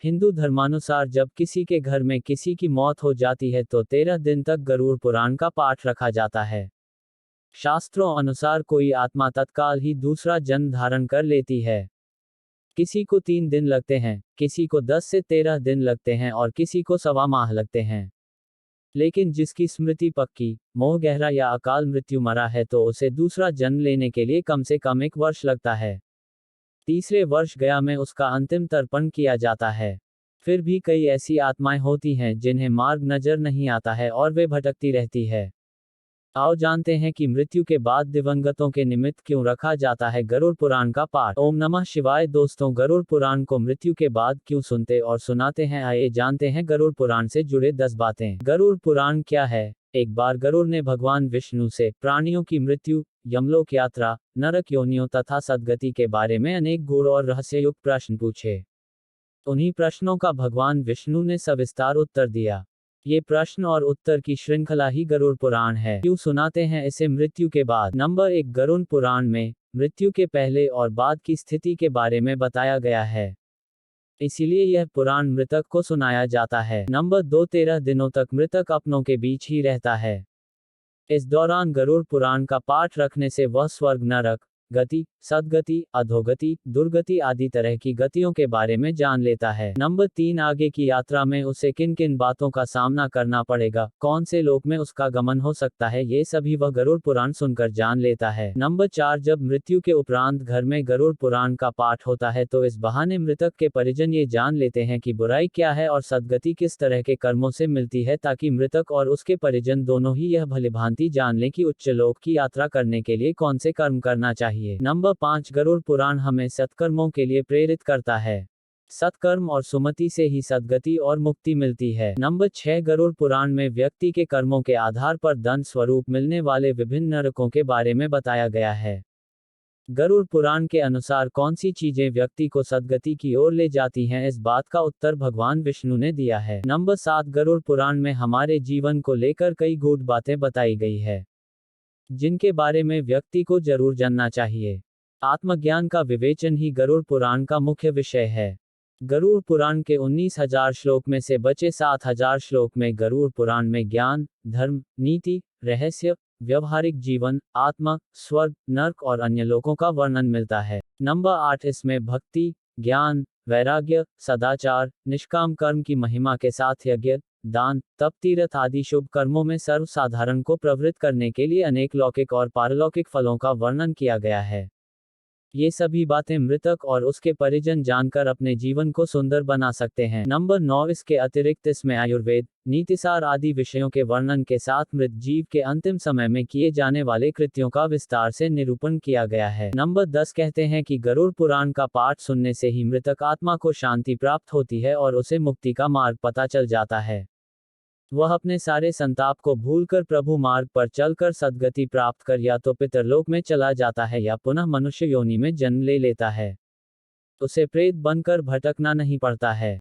हिंदू धर्मानुसार जब किसी के घर में किसी की मौत हो जाती है तो 13 दिन तक गरुड़ पुराण का पाठ रखा जाता है। शास्त्रों अनुसार कोई आत्मा तत्काल ही दूसरा जन्म धारण कर लेती है। किसी को 3 दिन लगते हैं, किसी को 10 से 13 दिन लगते हैं और किसी को सवा माह लगते हैं। लेकिन जिसकी स्मृति पक्की, मोह गहरा या अकाल मृत्यु मरा है तो उसे दूसरा जन्म लेने के लिए कम से कम 1 वर्ष लगता है। तीसरे वर्ष गया में उसका अंतिम तर्पण किया जाता है। फिर भी कई ऐसी आत्माएं होती हैं जिन्हें मार्ग नजर नहीं आता है और वे भटकती रहती है। आओ जानते हैं कि मृत्यु के बाद दिवंगतों के निमित्त क्यों रखा जाता है गरुड़ पुराण का पाठ। ओम नमः शिवाय। दोस्तों, गरुड़ पुराण को मृत्यु के बाद क्यों सुनते और सुनाते हैं, आइए जानते हैं गरुड़ पुराण से जुड़े 10 बातें। गरुड़ पुराण क्या है? एक बार गरुड़ ने भगवान विष्णु से प्राणियों की मृत्यु, यमलोक यात्रा, नरक योनियों तथा सद्गति के बारे में अनेक गूढ़ और रहस्ययुक्त प्रश्न पूछे। उन्हीं प्रश्नों का भगवान विष्णु ने सविस्तार उत्तर दिया। ये प्रश्न और उत्तर की श्रृंखला ही गरुड़ पुराण है। क्यों सुनाते हैं इसे मृत्यु के बाद? नंबर 1, गरुड़ पुराण में मृत्यु के पहले और बाद की स्थिति के बारे में बताया गया है, इसीलिए यह पुराण मृतक को सुनाया जाता है। नंबर 2, 13 दिनों तक मृतक अपनों के बीच ही रहता है। इस दौरान गरुड़ पुराण का पाठ रखने से वह स्वर्ग, नरक गति, सद्गति, अधोगति, दुर्गति आदि तरह की गतियों के बारे में जान लेता है। नंबर 3, आगे की यात्रा में उसे किन किन बातों का सामना करना पड़ेगा, कौन से लोक में उसका गमन हो सकता है, ये सभी वह गरुड़ पुराण सुनकर जान लेता है। नंबर 4, जब मृत्यु के उपरांत घर में गरुड़ पुराण का पाठ होता है तो इस बहाने मृतक के परिजन ये जान लेते हैं कि बुराई क्या है और सद्गति किस तरह के कर्मों से मिलती है, ताकि मृतक और उसके परिजन दोनों ही यह भलीभांति जान लें कि उच्च लोक की यात्रा करने के लिए कौन से कर्म करना चाहिए। नंबर 5, गरुड़ पुराण हमें सत्कर्मों के लिए प्रेरित करता है। सत्कर्म और सुमति से ही सद्गति और मुक्ति मिलती है। नंबर 6, गरुड़ पुराण में व्यक्ति के कर्मों के आधार पर दंड स्वरूप मिलने वाले विभिन्न नरकों के बारे में बताया गया है। गरुड़ पुराण के अनुसार कौन सी चीजें व्यक्ति को सद्गति की ओर ले जाती हैं, इस बात का उत्तर भगवान विष्णु ने दिया है। नंबर 7, गरुड़ पुराण में हमारे जीवन को लेकर कई गूढ़ बातें बताई गई है, जिनके बारे में व्यक्ति को जरूर जानना चाहिए। आत्मज्ञान का विवेचन ही गरुड़ पुराण का मुख्य विषय है। गरुड़ पुराण के 19,000 श्लोक में से बचे 7,000 श्लोक में गरुड़ पुराण में ज्ञान, धर्म, नीति, रहस्य, व्यवहारिक जीवन, आत्मा, स्वर्ग, नर्क और अन्य लोकों का वर्णन मिलता है। नंबर 8, इसमें भक्ति, ज्ञान, वैराग्य, सदाचार, निष्काम कर्म की महिमा के साथ यज्ञ, दान, तप, तीर्थ आदि शुभ कर्मों में सर्वसाधारण को प्रवृत्त करने के लिए अनेक लौकिक और पारलौकिक फलों का वर्णन किया गया है। ये सभी बातें मृतक और उसके परिजन जानकर अपने जीवन को सुंदर बना सकते हैं। नंबर 9, इसके अतिरिक्त इसमें आयुर्वेद, नीतिसार आदि विषयों के वर्णन के साथ मृत जीव के अंतिम समय में किए जाने वाले कृत्यों का विस्तार से निरूपण किया गया है। नंबर 10, कहते हैं कि गरुड़ पुराण का पाठ सुनने से ही मृतक आत्मा को शांति प्राप्त होती है और उसे मुक्ति का मार्ग पता चल जाता है। वह अपने सारे संताप को भूलकर प्रभु मार्ग पर चलकर सद्गति प्राप्त कर या तो पितरलोक में चला जाता है या पुनः मनुष्य योनि में जन्म ले लेता है। उसे प्रेत बनकर भटकना नहीं पड़ता है।